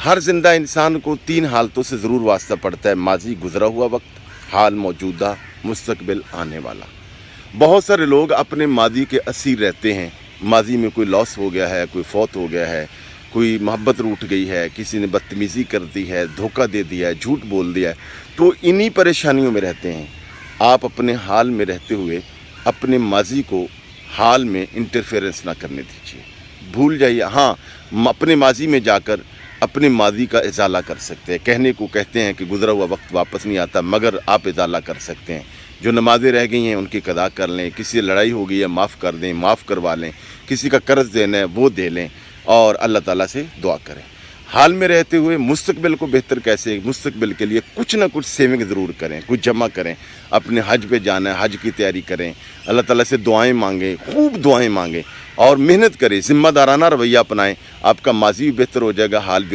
हर जिंदा इंसान को 3 हालतों से ज़रूर वास्ता पड़ता है, माजी गुज़रा हुआ वक्त, हाल मौजूदा, मुस्तकबिल आने वाला। बहुत सारे लोग अपने माजी के असीर रहते हैं। माजी में कोई लॉस हो गया है, कोई फौत हो गया है, कोई मोहब्बत रूठ गई है, किसी ने बदतमीज़ी कर दी है, धोखा दे दिया है, झूठ बोल दिया है, तो इन्हीं परेशानियों में रहते हैं। आप अपने हाल में रहते हुए अपने माजी को हाल में इंटरफेरेंस ना करने दीजिए, भूल जाइए। हाँ, अपने माजी में जाकर अपने माजी का इजाला कर सकते हैं। कहने को कहते हैं कि गुज़रा हुआ वक्त वापस नहीं आता, मगर आप इजाला कर सकते हैं। जो नमाज़ें रह गई हैं उनकी कदा कर लें, किसी से लड़ाई हो गई है माफ़ कर दें, माफ़ करवा लें, किसी का कर्ज़ देना है वो दे लें और अल्लाह ताला से दुआ करें। हाल में रहते हुए मुस्तकबिल को बेहतर कैसे, मुस्तकबिल के लिए कुछ ना कुछ सेविंग ज़रूर करें, कुछ जमा करें। अपने हज पे जाना है, हज की तैयारी करें, अल्लाह ताला से दुआएं मांगें, खूब दुआएं मांगें और मेहनत करें, ज़िम्मेदाराना रवैया अपनाएं। आपका माजी भी बेहतर हो जाएगा, हाल भी।